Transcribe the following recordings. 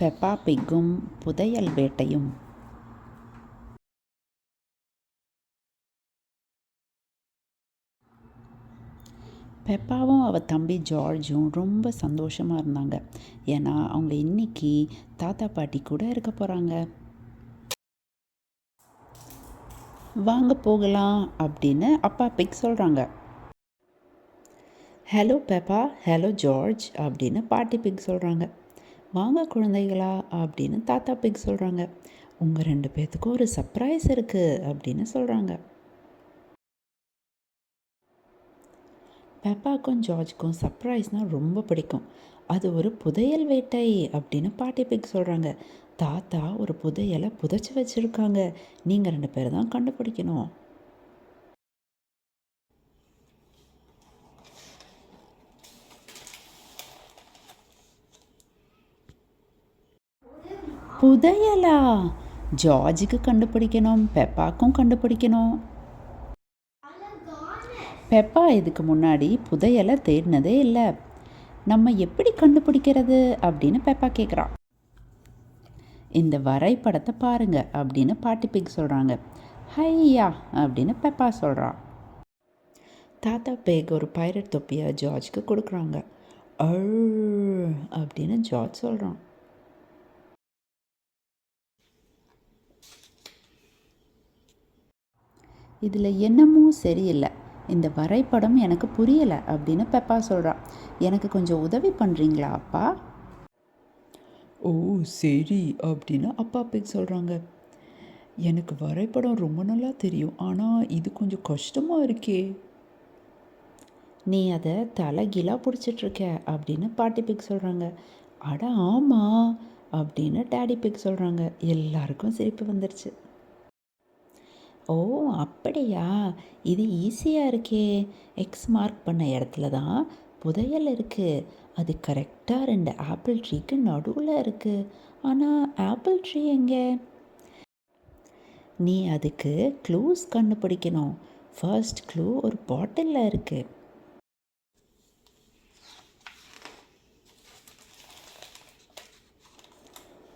பெப்பா பிக்கும் புதையல் வேட்டையும். பெப்பாவும் அவள் தம்பி ஜார்ஜும் ரொம்ப சந்தோஷமாக இருந்தாங்க. ஏன்னா அவங்க இன்னைக்கு தாத்தா பாட்டி கூட இருக்க போகிறாங்க. வாங்க போகலாம் அப்படின்னு அப்பா பிக் சொல்கிறாங்க. ஹலோ பெப்பா, ஹலோ ஜார்ஜ் அப்படின்னு பாட்டி பிக் சொல்கிறாங்க. வாங்க குழந்தைகளா அப்படின்னு தாத்தா பிக் சொல்கிறாங்க. உங்கள் 2 பேர்த்துக்கும் ஒரு சர்ப்ரைஸ் இருக்குது அப்படின்னு சொல்கிறாங்க. பெப்பாக்கும் ஜார்ஜுக்கும் சர்ப்ரைஸ்னால் ரொம்ப பிடிக்கும். அது ஒரு புதையல் வேட்டை அப்படின்னு பாட்டி பிக் சொல்கிறாங்க. தாத்தா ஒரு புதையலை புதைச்சி வச்சுருக்காங்க. நீங்கள் 2 பேர் தான் கண்டுபிடிக்கணும். புதையலா? ஜார்ஜுக்கு கண்டுபிடிக்கணும், பெப்பாக்கும் கண்டுபிடிக்கணும். பெப்பா இதுக்கு முன்னாடி புதையலை தேடினதே இல்லை. நம்ம எப்படி கண்டுபிடிக்கிறது அப்படின்னு பெப்பா கேட்குறா. இந்த வரைபடத்தை பாருங்க அப்படின்னு பாட்டி பிக் சொல்கிறாங்க. ஹையா அப்படின்னு பெப்பா சொல்கிறா. தாத்தா பேக் ஒரு பைரட் தொப்பியை ஜார்ஜுக்கு கொடுக்குறாங்க. அப்படின்னு ஜார்ஜ் சொல்கிறான். இதில் என்னமோ சரியில்லை, இந்த வரைபடம் எனக்கு புரியலை அப்படின்னு பெப்பா சொல்கிறா. எனக்கு கொஞ்சம் உதவி பண்ணுறீங்களா அப்பா? ஓ சரி அப்படின்னு அப்பா பிக் சொல்கிறாங்க. எனக்கு வரைபடம் ரொம்ப நல்லா தெரியும், ஆனால் இது கொஞ்சம் கஷ்டமாக இருக்கே. நீ அதை தலைகீழாக பிடிச்சிட்ருக்க அப்படின்னு பாட்டி பிக் சொல்கிறாங்க. அட ஆமாம் அப்படின்னு டேடி பிக் சொல்கிறாங்க. எல்லாருக்கும் சிரிப்பு வந்துருச்சு. ஓ அப்படியா, இது ஈஸியாக இருக்கே. எக்ஸ் மார்க் பண்ண இடத்துல தான் புதையல் இருக்குது. அது கரெக்டாக 2 ஆப்பிள் ட்ரீக்கு நடுவில் இருக்குது. ஆனால் ஆப்பிள் ட்ரீ எங்கே? நீ அதுக்கு க்ளூஸ் கண்டுபிடிக்கணும். ஃபர்ஸ்ட் க்ளூ ஒரு பாட்டிலில் இருக்குது.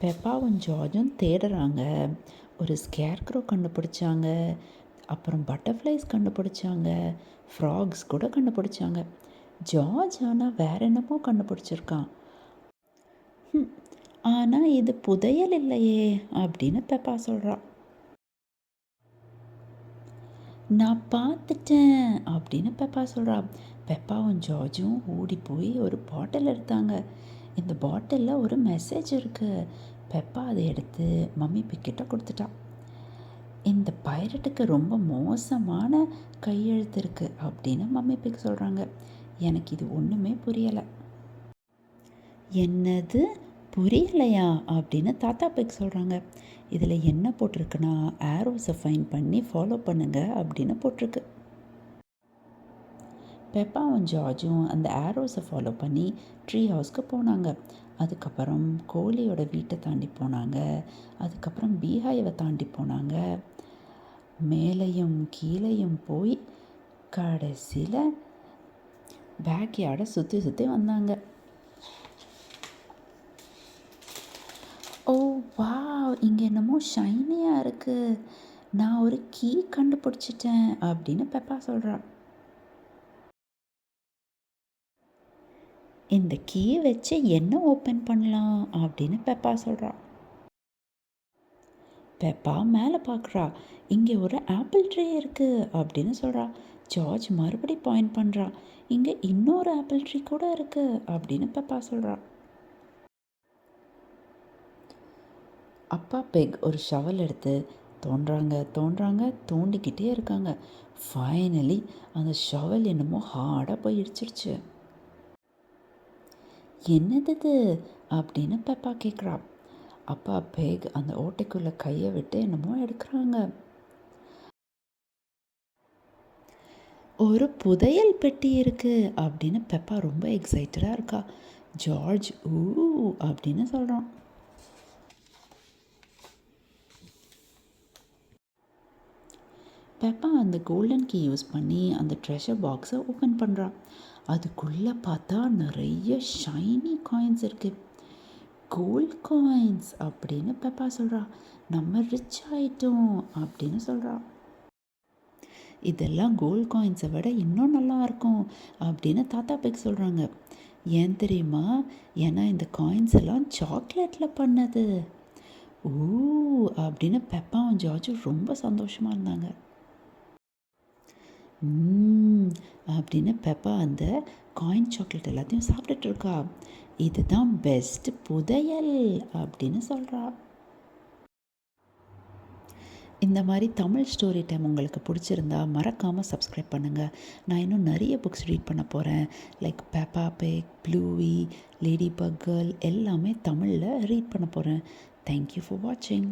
பெப்பாவும் ஜார்ஜும் தேடுறாங்க. ஒரு ஸ்கேர்க்ரோ கண்டுபிடிச்சாங்க, அப்புறம் பட்டர்ஃப்ளைஸ் கண்டுபிடிச்சாங்க, ஃப்ராக்ஸ் கூட கண்டுபிடிச்சாங்க. ஜார்ஜ் ஆனால் வேற என்னமோ கண்டுபிடிச்சிருக்கான். ஆனால் இது புதையல் இல்லையே அப்படின்னு பெப்பா சொல்கிறா. நான் பார்த்துட்டேன் அப்படின்னு பெப்பா சொல்கிறா. பெப்பாவும் ஜார்ஜும் ஓடி போய் ஒரு பாட்டில் எடுத்தாங்க. இந்த பாட்டிலில் ஒரு மெசேஜ் இருக்குது. பெப்பா அதை எடுத்து மம்மி பிக்கிட்ட கொடுத்துட்டா. இந்த பைரட்டுக்கு ரொம்ப மோசமான கையெழுத்து இருக்குது அப்படின்னு மம்மி பிக் சொல்கிறாங்க. எனக்கு இது ஒன்றுமே புரியலை. என்னது புரியலையா அப்படின்னு தாத்தா பிக் சொல்கிறாங்க. இதில் என்ன போட்டிருக்குன்னா, ஆரோஸை ஃபைன் பண்ணி ஃபாலோ பண்ணுங்க அப்படின்னு போட்டிருக்கு. பெப்பாவும் ஜார்ஜும் அந்த ஆரோஸை ஃபாலோ பண்ணி ட்ரீ ஹவுஸ்க்கு போனாங்க. அதுக்கப்புறம் கோழியோட வீட்டை தாண்டி போனாங்க. அதுக்கப்புறம் பீஹைவை தாண்டி போனாங்க. மேலேயும் கீழேயும் போய் கடைசியில் பேக்யார்டை சுற்றி சுற்றி வந்தாங்க. ஓ வாவ், இங்கே என்னமோ ஷைனியாக இருக்குது. நான் ஒரு கீ கண்டுபிடிச்சிட்டேன் அப்படின்னு பெப்பா சொல்கிறா. இந்த கீயை வச்சு என்ன ஓப்பன் பண்ணலாம் அப்படின்னு பெப்பா சொல்கிறா. பெப்பா மேலே பார்க்குறா. இங்கே ஒரு ஆப்பிள் ட்ரீ இருக்குது அப்படின்னு சொல்கிறா. ஜார்ஜ் மறுபடி பாயிண்ட் பண்ணுறா. இங்கே இன்னொரு ஆப்பிள் ட்ரீ கூட இருக்குது அப்படின்னு பெப்பா சொல்கிறா. அப்பா பெக் ஒரு ஷவல் எடுத்து தோண்டிக்கிட்டே இருக்காங்க. ஃபைனலி அந்த ஷவல் என்னமோ ஹார்டாக போய் இடிச்சிருச்சு. என்னது அப்படின்னு பெப்பா கேட்குறா. அப்பா பெக் அந்த ஓட்டைக்குள்ளே கையை விட்டு என்னமோ எடுக்கிறாங்க. ஒரு புதையல் பெட்டி இருக்குது அப்படின்னு பெப்பா ரொம்ப எக்ஸைட்டடாக இருக்கா. ஜார்ஜ் ஊ அப்படின்னு சொல்கிறான். பெப்பா அந்த கோல்டன் கீ யூஸ் பண்ணி அந்த ட்ரெஷர் பாக்ஸை ஓப்பன் பண்ணுறான். அதுக்குள்ளே பார்த்தா நிறைய ஷைனி காயின்ஸ் இருக்குது. கோல்ட் காயின்ஸ் அப்படின்னு பெப்பா சொல்கிறா. நம்ம ரிச் ஆயிட்டோம் அப்படின்னு சொல்கிறா. இதெல்லாம் கோல்ட் காயின்ஸை விட இன்னும் நல்லா இருக்கும் அப்படின்னு தாத்தா பிக் சொல்கிறாங்க. ஏன் தெரியுமா? ஏன்னா இந்த காயின்ஸ் எல்லாம் சாக்லேட்டில் பண்ணது. ஓ அப்படின்னு பெப்பாவும் ஜார்ஜும் ரொம்ப சந்தோஷமாக இருந்தாங்க. அப்படின்னு பெப்பா அந்த காயின் சாக்லேட் எல்லாத்தையும் சாப்பிட்டுட்டு இருக்கா. இதுதான் பெஸ்ட் புதையல் அப்படின்னு சொல்கிறா. இந்த மாதிரி தமிழ் ஸ்டோரி டைம் உங்களுக்கு பிடிச்சிருந்தா மறக்காமல் சப்ஸ்கிரைப் பண்ணுங்கள். நான் இன்னும் நிறைய புக்ஸ் ரீட் பண்ண போகிறேன். Like Peppa Pig, Bluey, Ladybug Girl எல்லாமே தமிழில் ரீட் பண்ண போகிறேன். தேங்க்யூ ஃபார் வாட்சிங்.